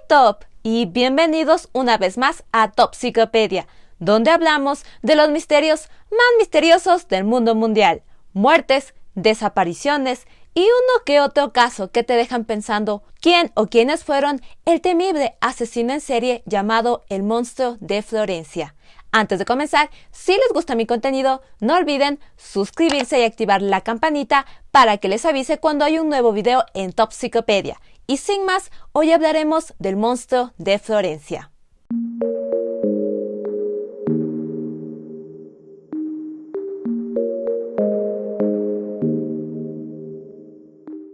Top y bienvenidos una vez más a Topsicopedia, donde hablamos de los misterios más misteriosos del mundo mundial, muertes, desapariciones y uno que otro caso que te dejan pensando quién o quiénes fueron el temible asesino en serie llamado el monstruo de Florencia. Antes de comenzar, si les gusta mi contenido, no olviden suscribirse y activar la campanita para que les avise cuando hay un nuevo video en Topsicopedia. Y sin más, hoy hablaremos del monstruo de Florencia.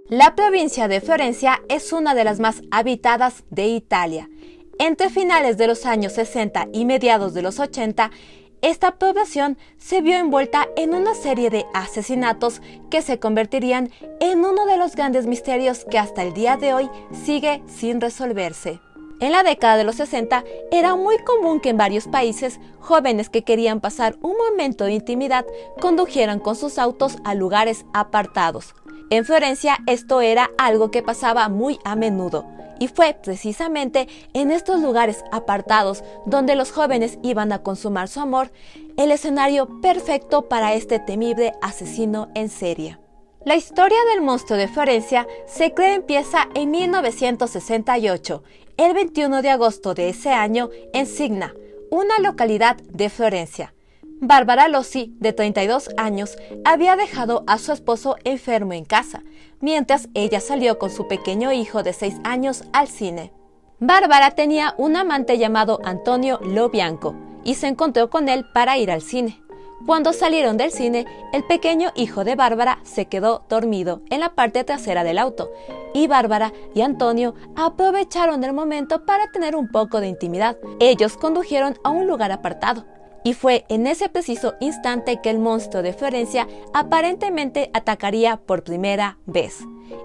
La provincia de Florencia es una de las más habitadas de Italia. Entre finales de los años 60 y mediados de los 80, esta población se vio envuelta en una serie de asesinatos que se convertirían en uno de los grandes misterios que hasta el día de hoy sigue sin resolverse. En la década de los 60 era muy común que en varios países jóvenes que querían pasar un momento de intimidad condujeran con sus autos a lugares apartados. En Florencia esto era algo que pasaba muy a menudo. Y fue precisamente en estos lugares apartados donde los jóvenes iban a consumar su amor, el escenario perfecto para este temible asesino en serie. La historia del monstruo de Florencia se cree empieza en 1968, el 21 de agosto de ese año, en Signa, una localidad de Florencia. Barbara Lossi, de 32 años, había dejado a su esposo enfermo en casa, mientras ella salió con su pequeño hijo de 6 años al cine. Bárbara tenía un amante llamado Antonio Lobianco y se encontró con él para ir al cine. Cuando salieron del cine, el pequeño hijo de Bárbara se quedó dormido en la parte trasera del auto y Bárbara y Antonio aprovecharon el momento para tener un poco de intimidad. Ellos condujeron a un lugar apartado. Y fue en ese preciso instante que el monstruo de Florencia aparentemente atacaría por primera vez.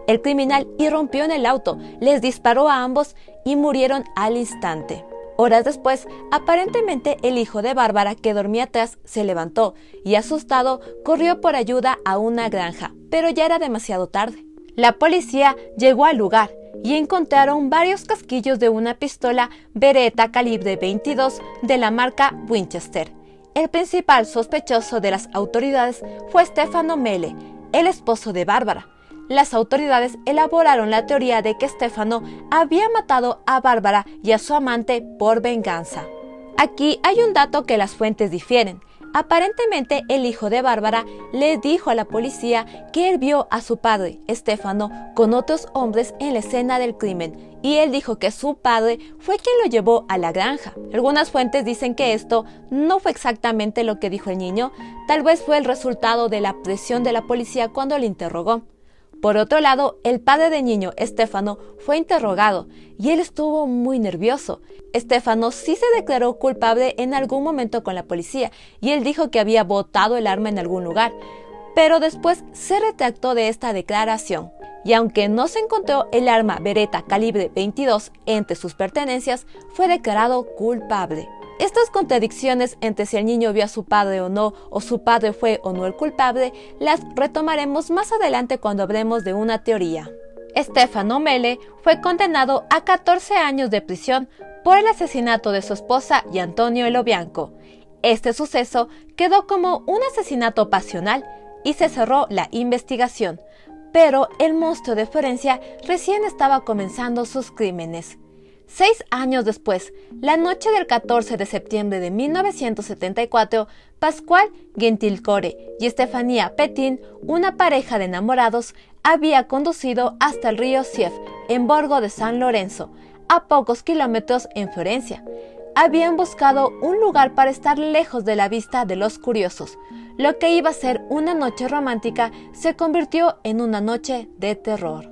El criminal irrumpió en el auto, les disparó a ambos y murieron al instante. Horas después, aparentemente el hijo de Bárbara, que dormía atrás, se levantó y asustado corrió por ayuda a una granja, pero ya era demasiado tarde. La policía llegó al lugar y encontraron varios casquillos de una pistola Beretta calibre 22 de la marca Winchester. El principal sospechoso de las autoridades fue Stefano Mele, el esposo de Bárbara. Las autoridades elaboraron la teoría de que Stefano había matado a Bárbara y a su amante por venganza. Aquí hay un dato que las fuentes difieren. Aparentemente, el hijo de Bárbara le dijo a la policía que él vio a su padre, Stefano, con otros hombres en la escena del crimen, y él dijo que su padre fue quien lo llevó a la granja. Algunas fuentes dicen que esto no fue exactamente lo que dijo el niño, tal vez fue el resultado de la presión de la policía cuando le interrogó. Por otro lado, el padre del niño, Stefano, fue interrogado y él estuvo muy nervioso. Stefano sí se declaró culpable en algún momento con la policía y él dijo que había botado el arma en algún lugar, pero después se retractó de esta declaración. Y aunque no se encontró el arma Beretta calibre 22 entre sus pertenencias, fue declarado culpable. Estas contradicciones entre si el niño vio a su padre o no, o su padre fue o no el culpable, las retomaremos más adelante cuando hablemos de una teoría. Stefano Mele fue condenado a 14 años de prisión por el asesinato de su esposa y Antonio Lobianco. Este suceso quedó como un asesinato pasional y se cerró la investigación, pero el monstruo de Florencia recién estaba comenzando sus crímenes. 6 años después, la noche del 14 de septiembre de 1974, Pasquale Gentilcore y Stefania Petin, una pareja de enamorados, había conducido hasta el río Sief, en Borgo de San Lorenzo, a pocos kilómetros en Florencia. Habían buscado un lugar para estar lejos de la vista de los curiosos. Lo que iba a ser una noche romántica se convirtió en una noche de terror.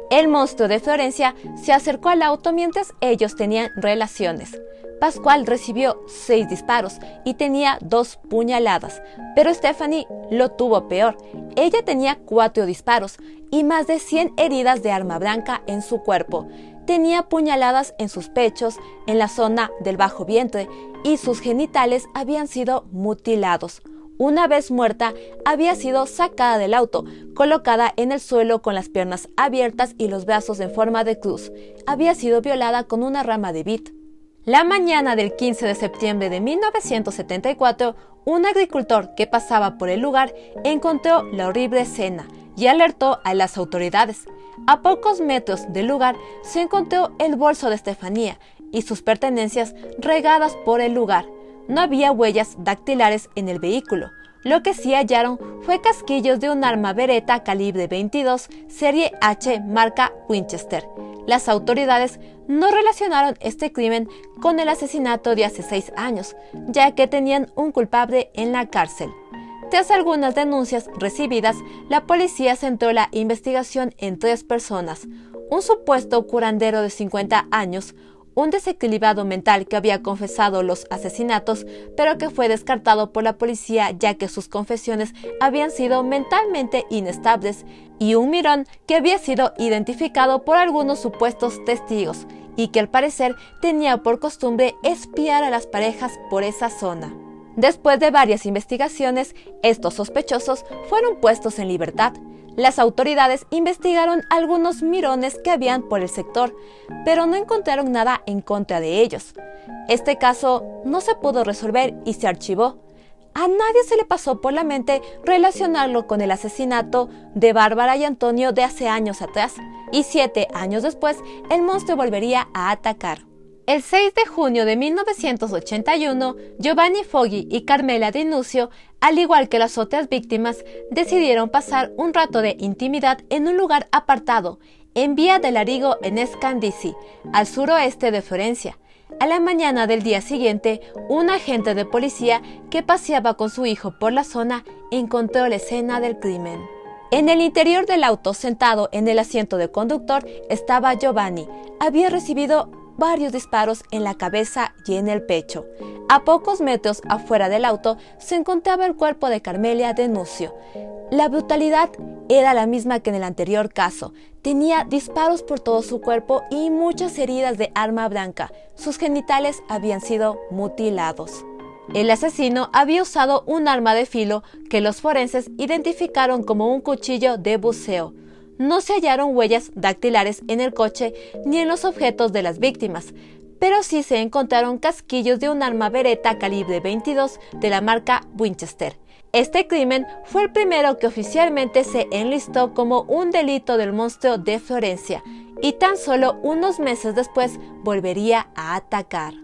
El monstruo de Florencia se acercó al auto mientras ellos tenían relaciones. Pasquale recibió 6 disparos y tenía 2 puñaladas, pero Stephanie lo tuvo peor. Ella tenía 4 disparos y más de 100 heridas de arma blanca en su cuerpo. Tenía puñaladas en sus pechos, en la zona del bajo vientre y sus genitales habían sido mutilados. Una vez muerta, había sido sacada del auto, colocada en el suelo con las piernas abiertas y los brazos en forma de cruz. Había sido violada con una rama de vid. La mañana del 15 de septiembre de 1974, un agricultor que pasaba por el lugar encontró la horrible escena y alertó a las autoridades. A pocos metros del lugar se encontró el bolso de Estefanía y sus pertenencias regadas por el lugar. No había huellas dactilares en el vehículo. Lo que sí hallaron fue casquillos de un arma Beretta calibre 22 serie H marca Winchester. Las autoridades no relacionaron este crimen con el asesinato de hace 6 años, ya que tenían un culpable en la cárcel. Tras algunas denuncias recibidas, la policía centró la investigación en 3 personas: un supuesto curandero de 50 años, un desequilibrado mental que había confesado los asesinatos, pero que fue descartado por la policía ya que sus confesiones habían sido mentalmente inestables, y un mirón que había sido identificado por algunos supuestos testigos y que al parecer tenía por costumbre espiar a las parejas por esa zona. Después de varias investigaciones, estos sospechosos fueron puestos en libertad. Las autoridades investigaron algunos mirones que habían por el sector, pero no encontraron nada en contra de ellos. Este caso no se pudo resolver y se archivó. A nadie se le pasó por la mente relacionarlo con el asesinato de Bárbara y Antonio de hace años atrás, y 7 años después el monstruo volvería a atacar. El 6 de junio de 1981, Giovanni Foggi y Carmela Di Nuzio, al igual que las otras víctimas, decidieron pasar un rato de intimidad en un lugar apartado, en Vía del Larigo en Scandisi, al suroeste de Florencia. A la mañana del día siguiente, un agente de policía que paseaba con su hijo por la zona encontró la escena del crimen. En el interior del auto, sentado en el asiento de conductor, estaba Giovanni. Había recibido varios disparos en la cabeza y en el pecho. A pocos metros afuera del auto se encontraba el cuerpo de Carmela Di Nuzio. La brutalidad era la misma que en el anterior caso. Tenía disparos por todo su cuerpo y muchas heridas de arma blanca. Sus genitales habían sido mutilados. El asesino había usado un arma de filo que los forenses identificaron como un cuchillo de buceo. No se hallaron huellas dactilares en el coche ni en los objetos de las víctimas, pero sí se encontraron casquillos de un arma Beretta calibre 22 de la marca Winchester. Este crimen fue el primero que oficialmente se enlistó como un delito del monstruo de Florencia, y tan solo unos meses después volvería a atacar.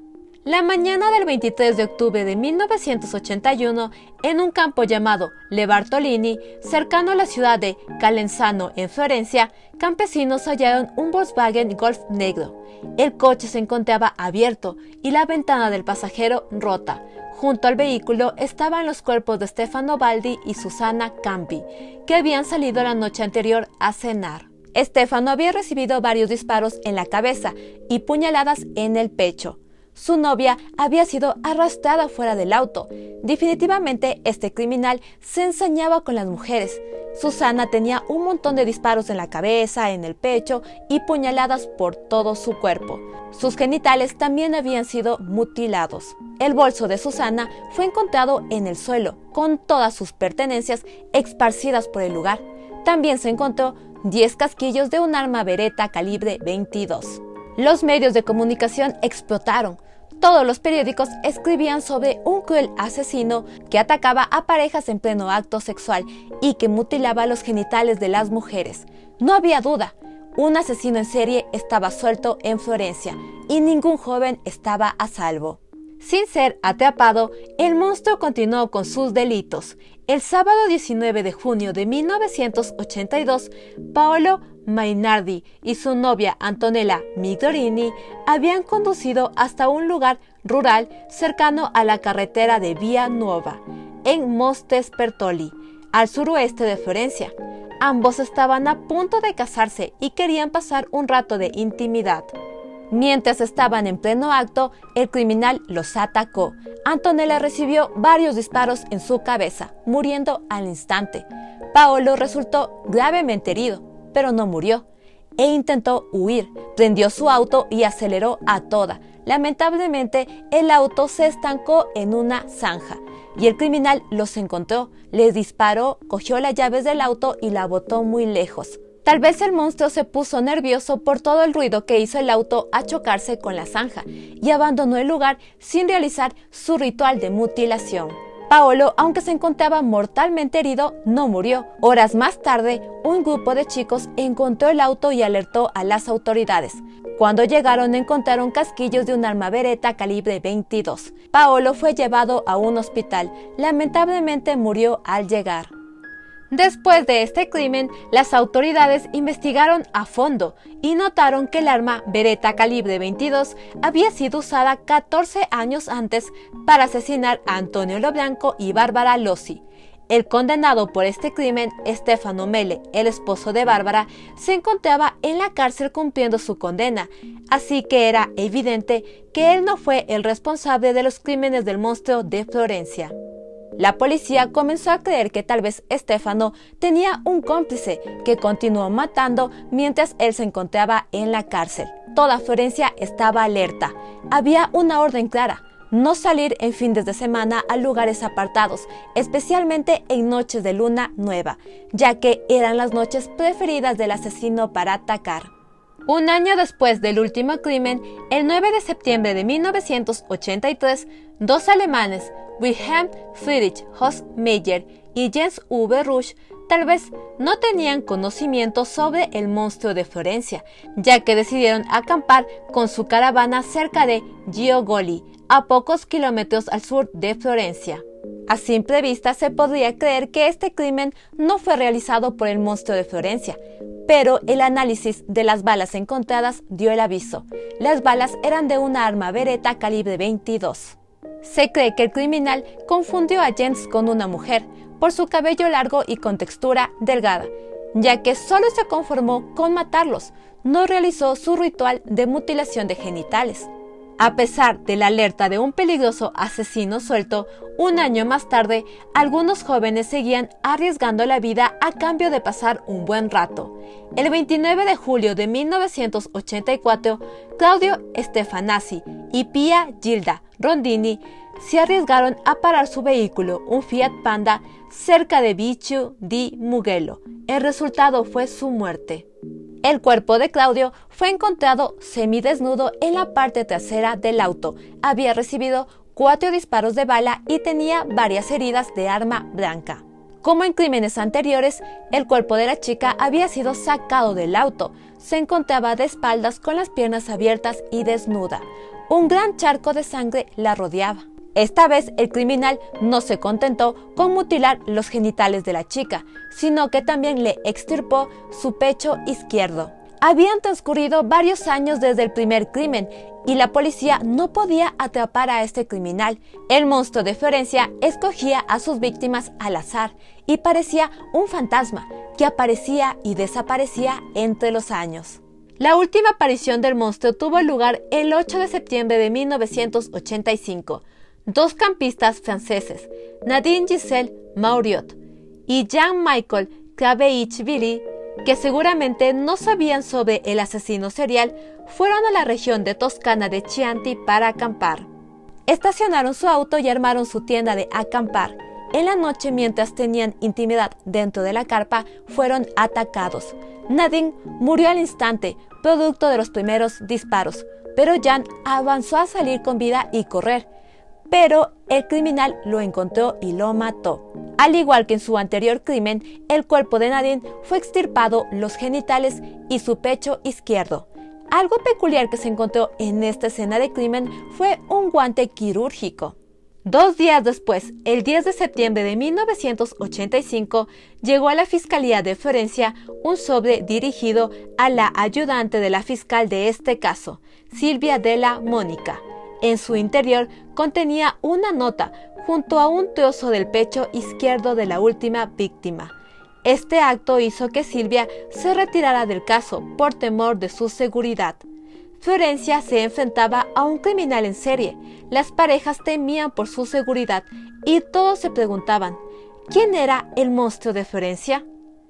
La mañana del 23 de octubre de 1981, en un campo llamado Le Bartolini, cercano a la ciudad de Calenzano, en Florencia, campesinos hallaron un Volkswagen Golf negro. El coche se encontraba abierto y la ventana del pasajero rota. Junto al vehículo estaban los cuerpos de Stefano Baldi y Susana Campi, que habían salido la noche anterior a cenar. Stefano había recibido varios disparos en la cabeza y puñaladas en el pecho. Su novia había sido arrastrada fuera del auto. Definitivamente este criminal se ensañaba con las mujeres. Susana tenía un montón de disparos en la cabeza, en el pecho y puñaladas por todo su cuerpo. Sus genitales también habían sido mutilados. El bolso de Susana fue encontrado en el suelo, con todas sus pertenencias esparcidas por el lugar. También se encontró 10 casquillos de un arma Beretta calibre 22. Los medios de comunicación explotaron. Todos los periódicos escribían sobre un cruel asesino que atacaba a parejas en pleno acto sexual y que mutilaba los genitales de las mujeres. No había duda, un asesino en serie estaba suelto en Florencia y ningún joven estaba a salvo. Sin ser atrapado, el monstruo continuó con sus delitos. El sábado 19 de junio de 1982, Paolo Mainardi y su novia Antonella Migdorini habían conducido hasta un lugar rural cercano a la carretera de Via Nuova, en Montespertoli, al suroeste de Florencia. Ambos estaban a punto de casarse y querían pasar un rato de intimidad. Mientras estaban en pleno acto, el criminal los atacó. Antonella recibió varios disparos en su cabeza, muriendo al instante. Paolo resultó gravemente herido, pero no murió, e intentó huir. Prendió su auto y aceleró a toda. Lamentablemente, el auto se estancó en una zanja. y el criminal los encontró, les disparó, cogió las llaves del auto y la botó muy lejos. Tal vez el monstruo se puso nervioso por todo el ruido que hizo el auto a chocarse con la zanja y abandonó el lugar sin realizar su ritual de mutilación. Paolo, aunque se encontraba mortalmente herido, no murió. Horas más tarde, un grupo de chicos encontró el auto y alertó a las autoridades. Cuando llegaron, encontraron casquillos de un arma Beretta calibre 22. Paolo fue llevado a un hospital. Lamentablemente murió al llegar. Después de este crimen, las autoridades investigaron a fondo y notaron que el arma Beretta calibre 22 había sido usada 14 años antes para asesinar a Antonio Loblanco y Bárbara Lossi. El condenado por este crimen, Stefano Mele, el esposo de Bárbara, se encontraba en la cárcel cumpliendo su condena, así que era evidente que él no fue el responsable de los crímenes del monstruo de Florencia. La policía comenzó a creer que tal vez Stefano tenía un cómplice que continuó matando mientras él se encontraba en la cárcel. Toda Florencia estaba alerta. Había una orden clara: no salir en fines de semana a lugares apartados, especialmente en noches de luna nueva, ya que eran las noches preferidas del asesino para atacar. Un año después del último crimen, el 9 de septiembre de 1983, dos alemanes, Wilhelm Friedrich Hausmayer y Jens Uwe Rusch, tal vez no tenían conocimiento sobre el monstruo de Florencia, ya que decidieron acampar con su caravana cerca de Giogoli, a pocos kilómetros al sur de Florencia. A simple vista se podría creer que este crimen no fue realizado por el monstruo de Florencia, pero el análisis de las balas encontradas dio el aviso. Las balas eran de una arma Beretta calibre 22. Se cree que el criminal confundió a Jens con una mujer por su cabello largo y con textura delgada, ya que solo se conformó con matarlos, no realizó su ritual de mutilación de genitales. A pesar de la alerta de un peligroso asesino suelto, un año más tarde, algunos jóvenes seguían arriesgando la vida a cambio de pasar un buen rato. El 29 de julio de 1984, Claudio Stefanasi y Pia Gilda Rondini se arriesgaron a parar su vehículo, un Fiat Panda, cerca de Viccio di Mugello. El resultado fue su muerte. El cuerpo de Claudio fue encontrado semidesnudo en la parte trasera del auto. Había recibido 4 disparos de bala y tenía varias heridas de arma blanca. Como en crímenes anteriores, el cuerpo de la chica había sido sacado del auto. Se encontraba de espaldas con las piernas abiertas y desnuda. Un gran charco de sangre la rodeaba. Esta vez el criminal no se contentó con mutilar los genitales de la chica, sino que también le extirpó su pecho izquierdo. Habían transcurrido varios años desde el primer crimen y la policía no podía atrapar a este criminal. El monstruo de Florencia escogía a sus víctimas al azar y parecía un fantasma que aparecía y desaparecía entre los años. La última aparición del monstruo tuvo lugar el 8 de septiembre de 1985. Dos campistas franceses, Nadine Giselle Mauriot y Jean-Michel Craveich-Billy, que seguramente no sabían sobre el asesino serial, fueron a la región de Toscana de Chianti para acampar. Estacionaron su auto y armaron su tienda de acampar. En la noche, mientras tenían intimidad dentro de la carpa, fueron atacados. Nadine murió al instante, producto de los primeros disparos, pero Jean avanzó a salir con vida y correr. Pero el criminal lo encontró y lo mató. Al igual que en su anterior crimen, el cuerpo de Nadine fue extirpado los genitales y su pecho izquierdo. Algo peculiar que se encontró en esta escena de crimen fue un guante quirúrgico. 2 días después, el 10 de septiembre de 1985, llegó a la Fiscalía de Florencia un sobre dirigido a la ayudante de la fiscal de este caso, Silvia Della Monica. En su interior contenía una nota junto a un trozo del pecho izquierdo de la última víctima. Este acto hizo que Silvia se retirara del caso por temor de su seguridad. Florencia se enfrentaba a un criminal en serie. Las parejas temían por su seguridad y todos se preguntaban, ¿quién era el monstruo de Florencia?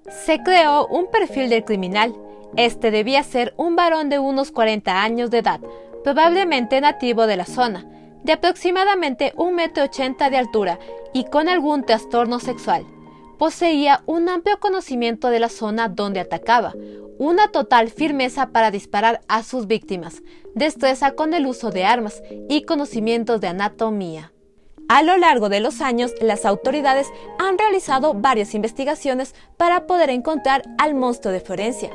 Se creó un perfil del criminal. Este debía ser un varón de unos 40 años de edad, probablemente nativo de la zona. de aproximadamente 1,80 m de altura y con algún trastorno sexual. Poseía un amplio conocimiento de la zona donde atacaba, una total firmeza para disparar a sus víctimas, destreza con el uso de armas y conocimientos de anatomía. A lo largo de los años, las autoridades han realizado varias investigaciones para poder encontrar al monstruo de Florencia.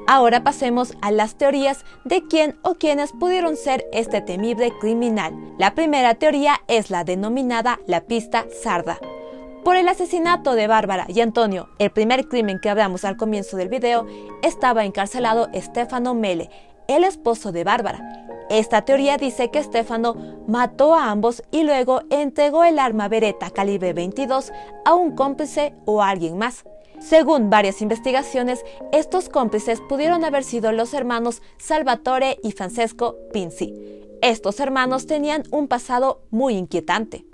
Ahora pasemos a las teorías de quién o quiénes pudieron ser este temible criminal. La primera teoría es la denominada la pista sarda. Por el asesinato de Bárbara y Antonio, el primer crimen que hablamos al comienzo del video, estaba encarcelado Stefano Mele, el esposo de Bárbara. Esta teoría dice que Stefano mató a ambos y luego entregó el arma Beretta calibre 22 a un cómplice o a alguien más. Según varias investigaciones, estos cómplices pudieron haber sido los hermanos Salvatore y Francesco Pinzi. Estos hermanos tenían un pasado muy inquietante.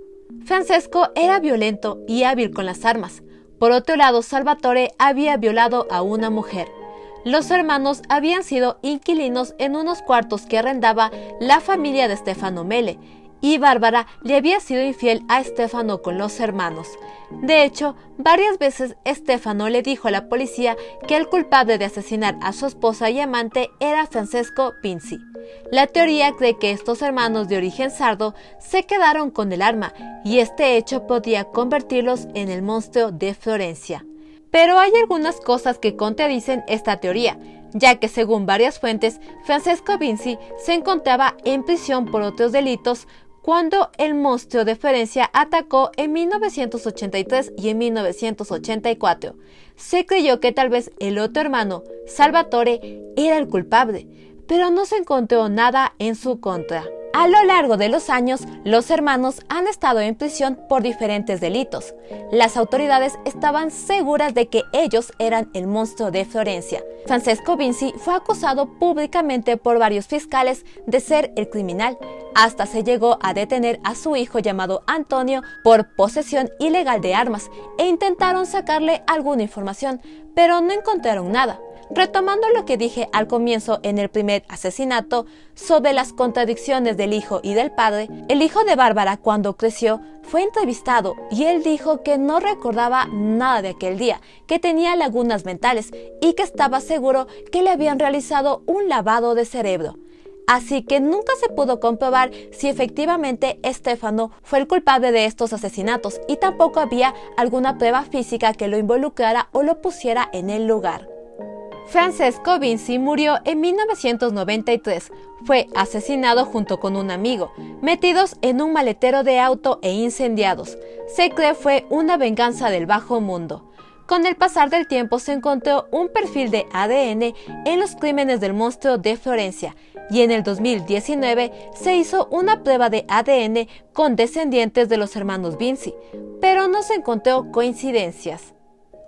Francesco era violento y hábil con las armas. Por otro lado, Salvatore había violado a una mujer. Los hermanos habían sido inquilinos en unos cuartos que arrendaba la familia de Stefano Mele, y Bárbara le había sido infiel a Stefano con los hermanos. De hecho, varias veces Stefano le dijo a la policía que el culpable de asesinar a su esposa y amante era Francesco Pinzi. La teoría cree que estos hermanos de origen sardo se quedaron con el arma y este hecho podía convertirlos en el monstruo de Florencia. Pero hay algunas cosas que contradicen esta teoría, ya que según varias fuentes, Francesco Pinzi se encontraba en prisión por otros delitos cuando el monstruo de Florencia atacó en 1983 y en 1984. Se creyó que tal vez el otro hermano, Salvatore, era el culpable, pero no se encontró nada en su contra. A lo largo de los años, los hermanos han estado en prisión por diferentes delitos. Las autoridades estaban seguras de que ellos eran el monstruo de Florencia. Francesco Pinzi fue acusado públicamente por varios fiscales de ser el criminal. Hasta se llegó a detener a su hijo llamado Antonio por posesión ilegal de armas e intentaron sacarle alguna información, pero no encontraron nada. Retomando lo que dije al comienzo en el primer asesinato sobre las contradicciones del hijo y del padre, el hijo de Bárbara cuando creció fue entrevistado y él dijo que no recordaba nada de aquel día, que tenía lagunas mentales y que estaba seguro que le habían realizado un lavado de cerebro. Así que nunca se pudo comprobar si efectivamente Stefano fue el culpable de estos asesinatos y tampoco había alguna prueba física que lo involucrara o lo pusiera en el lugar. Francesco Pinzi murió en 1993. Fue asesinado junto con un amigo, metidos en un maletero de auto e incendiados. Se cree fue una venganza del bajo mundo. Con el pasar del tiempo se encontró un perfil de ADN en los crímenes del monstruo de Florencia y en el 2019 se hizo una prueba de ADN con descendientes de los hermanos Pinzi, pero no se encontró coincidencias.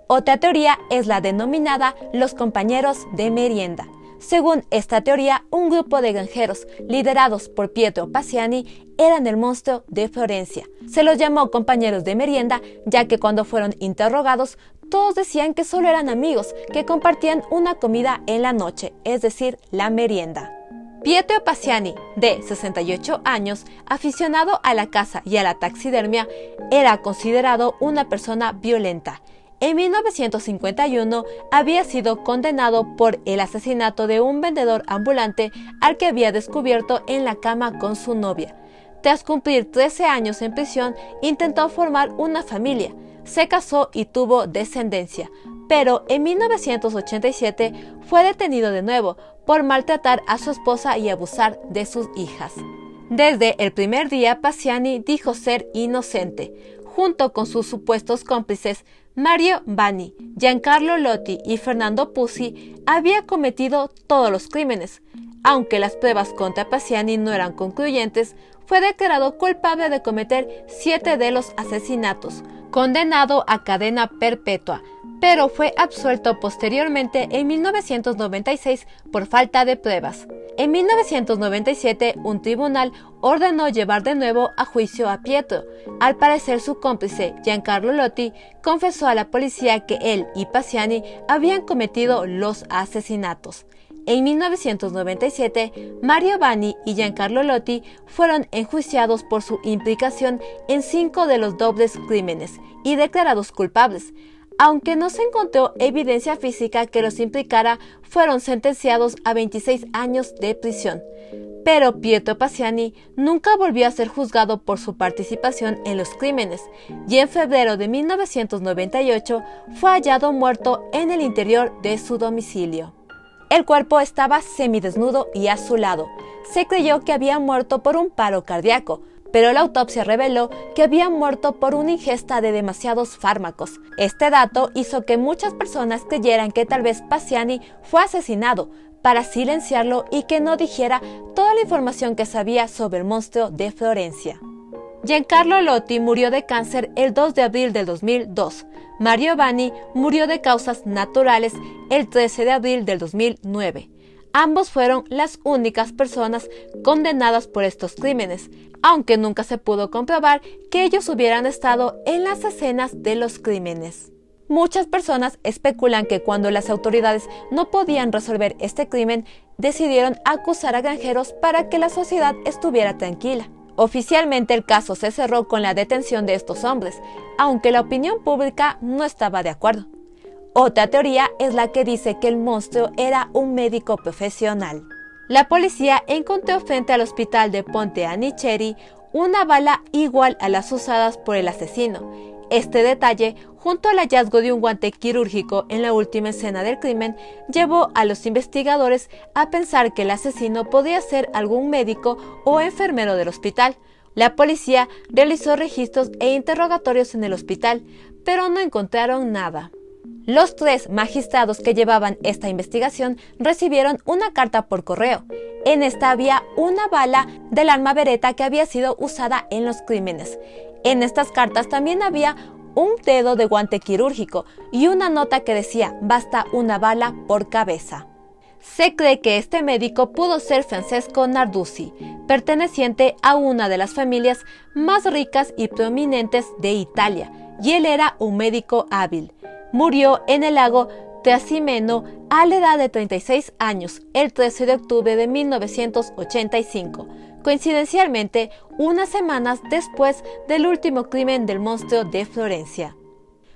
Otra teoría es la denominada los compañeros de merienda. Según esta teoría, un grupo de granjeros liderados por Pietro Paciani eran el monstruo de Florencia. Se los llamó compañeros de merienda ya que cuando fueron interrogados todos decían que solo eran amigos que compartían una comida en la noche, es decir, la merienda. Pietro Paciani, de 68 años, aficionado a la caza y a la taxidermia, era considerado una persona violenta. En 1951 había sido condenado por el asesinato de un vendedor ambulante al que había descubierto en la cama con su novia. Tras cumplir 13 años en prisión, intentó formar una familia, se casó y tuvo descendencia, pero en 1987 fue detenido de nuevo por maltratar a su esposa y abusar de sus hijas. Desde el primer día, Paciani dijo ser inocente. Junto con sus supuestos cómplices, Mario Vanni, Giancarlo Lotti y Fernando Puzzi, había cometido todos los crímenes. Aunque las pruebas contra Paciani no eran concluyentes, fue declarado culpable de cometer 7 de los asesinatos, condenado a cadena perpetua, pero fue absuelto posteriormente en 1996 por falta de pruebas. En 1997, un tribunal ordenó llevar de nuevo a juicio a Pietro. Al parecer, su cómplice, Giancarlo Lotti, confesó a la policía que él y Paciani habían cometido los asesinatos. En 1997, Mario Vanni y Giancarlo Lotti fueron enjuiciados por su implicación en 5 de los dobles crímenes y declarados culpables. Aunque no se encontró evidencia física que los implicara, fueron sentenciados a 26 años de prisión. Pero Pietro Paciani nunca volvió a ser juzgado por su participación en los crímenes, y en febrero de 1998 fue hallado muerto en el interior de su domicilio. El cuerpo estaba semidesnudo y azulado. Se creyó que había muerto por un paro cardíaco, pero la autopsia reveló que había muerto por una ingesta de demasiados fármacos. Este dato hizo que muchas personas creyeran que tal vez Paciani fue asesinado para silenciarlo y que no dijera toda la información que sabía sobre el monstruo de Florencia. Giancarlo Lotti murió de cáncer el 2 de abril del 2002. Mario Vanni murió de causas naturales el 13 de abril del 2009. Ambos fueron las únicas personas condenadas por estos crímenes, aunque nunca se pudo comprobar que ellos hubieran estado en las escenas de los crímenes. Muchas personas especulan que cuando las autoridades no podían resolver este crimen, decidieron acusar a granjeros para que la sociedad estuviera tranquila. Oficialmente el caso se cerró con la detención de estos hombres, aunque la opinión pública no estaba de acuerdo. Otra teoría es la que dice que el monstruo era un médico profesional. La policía encontró frente al hospital de Ponte Anicheri una bala igual a las usadas por el asesino. Este detalle, junto al hallazgo de un guante quirúrgico en la última escena del crimen, llevó a los investigadores a pensar que el asesino podía ser algún médico o enfermero del hospital. La policía realizó registros e interrogatorios en el hospital, pero no encontraron nada. Los 3 magistrados que llevaban esta investigación recibieron una carta por correo. En esta había una bala del arma Beretta que había sido usada en los crímenes. En estas cartas también había un dedo de guante quirúrgico y una nota que decía: basta una bala por cabeza. Se cree que este médico pudo ser Francesco Narduzzi, perteneciente a una de las familias más ricas y prominentes de Italia, y él era un médico hábil. Murió en el lago Trasimeno a la edad de 36 años, el 13 de octubre de 1985, coincidencialmente unas semanas después del último crimen del monstruo de Florencia.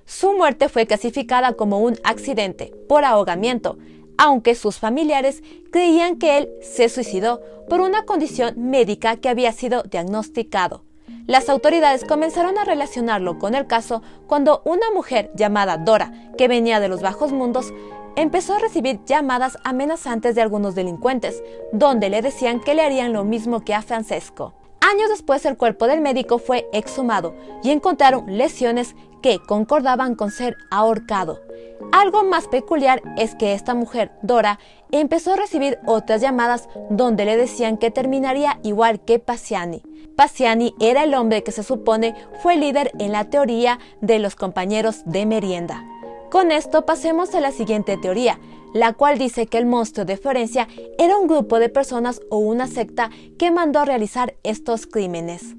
Su muerte fue clasificada como un accidente por ahogamiento, aunque sus familiares creían que él se suicidó por una condición médica que había sido diagnosticado. Las autoridades comenzaron a relacionarlo con el caso cuando una mujer llamada Dora, que venía de los bajos mundos, empezó a recibir llamadas amenazantes de algunos delincuentes, donde le decían que le harían lo mismo que a Francesco. Años después, el cuerpo del médico fue exhumado y encontraron lesiones que concordaban con ser ahorcado. Algo más peculiar es que esta mujer, Dora, empezó a recibir otras llamadas donde le decían que terminaría igual que Paciani. Paciani era el hombre que se supone fue líder en la teoría de los compañeros de merienda. Con esto pasemos a la siguiente teoría, la cual dice que el monstruo de Florencia era un grupo de personas o una secta que mandó a realizar estos crímenes.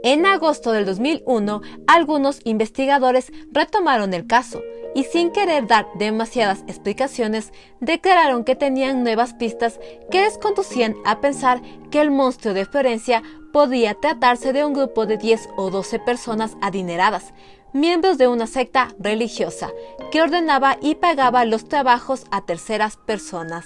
En agosto del 2001, algunos investigadores retomaron el caso y, sin querer dar demasiadas explicaciones, declararon que tenían nuevas pistas que les conducían a pensar que el monstruo de Florencia podía tratarse de un grupo de 10 o 12 personas adineradas, miembros de una secta religiosa, que ordenaba y pagaba los trabajos a terceras personas.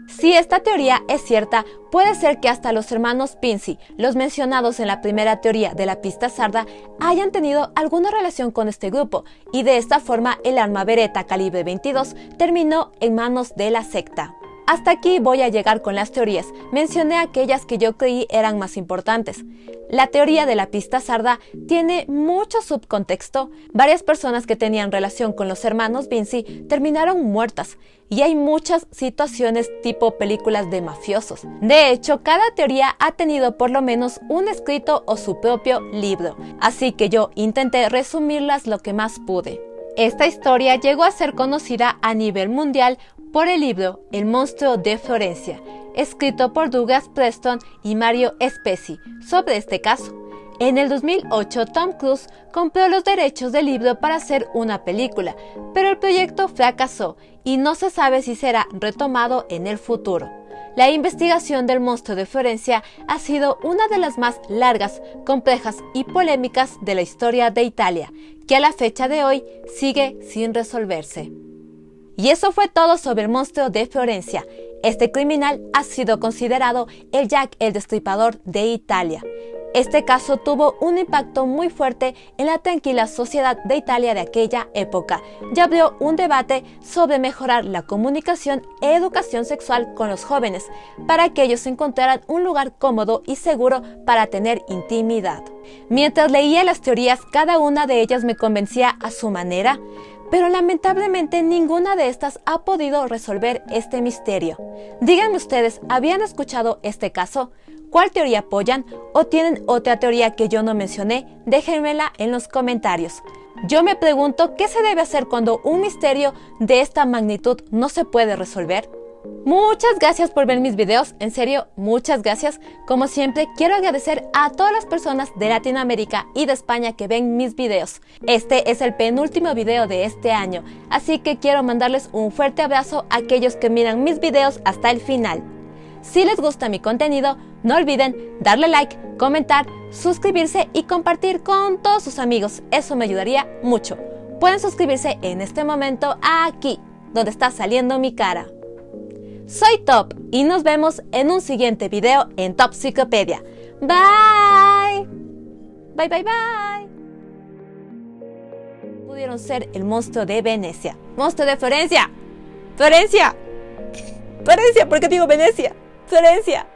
Si esta teoría es cierta, puede ser que hasta los hermanos Pinzi, los mencionados en la primera teoría de la pista sarda, hayan tenido alguna relación con este grupo, y de esta forma el arma Beretta calibre 22 terminó en manos de la secta. Hasta aquí voy a llegar con las teorías. Mencioné aquellas que yo creí eran más importantes. La teoría de la pista sarda tiene mucho subcontexto. Varias personas que tenían relación con los hermanos Vinci terminaron muertas, y hay muchas situaciones tipo películas de mafiosos. De hecho, cada teoría ha tenido por lo menos un escrito o su propio libro, así que yo intenté resumirlas lo que más pude. Esta historia llegó a ser conocida a nivel mundial por el libro El monstruo de Florencia, escrito por Douglas Preston y Mario Spezzi, sobre este caso. En el 2008, Tom Cruise compró los derechos del libro para hacer una película, pero el proyecto fracasó y no se sabe si será retomado en el futuro. La investigación del monstruo de Florencia ha sido una de las más largas, complejas y polémicas de la historia de Italia, que a la fecha de hoy sigue sin resolverse. Y eso fue todo sobre el monstruo de Florencia. Este criminal ha sido considerado el Jack el Destripador de Italia. Este caso tuvo un impacto muy fuerte en la tranquila sociedad de Italia de aquella época y abrió un debate sobre mejorar la comunicación e educación sexual con los jóvenes para que ellos encontraran un lugar cómodo y seguro para tener intimidad. Mientras leía las teorías, cada una de ellas me convencía a su manera, pero lamentablemente ninguna de estas ha podido resolver este misterio. Díganme ustedes, ¿habían escuchado este caso? ¿Cuál teoría apoyan? ¿O tienen otra teoría que yo no mencioné? Déjenmela en los comentarios. Yo me pregunto, ¿qué se debe hacer cuando un misterio de esta magnitud no se puede resolver? Muchas gracias por ver mis videos, en serio, muchas gracias. Como siempre, quiero agradecer a todas las personas de Latinoamérica y de España que ven mis videos. Este es el penúltimo video de este año, así que quiero mandarles un fuerte abrazo a aquellos que miran mis videos hasta el final. Si les gusta mi contenido, no olviden darle like, comentar, suscribirse y compartir con todos sus amigos, eso me ayudaría mucho. Pueden suscribirse en este momento aquí, donde está saliendo mi cara. Soy Top y nos vemos en un siguiente video en Topsicopedia. Bye. Bye, bye, bye. Pudieron ser el monstruo de Venecia. ¡Monstruo de Florencia! ¡Florencia! ¡Florencia! ¿Por qué digo Venecia? ¡Florencia!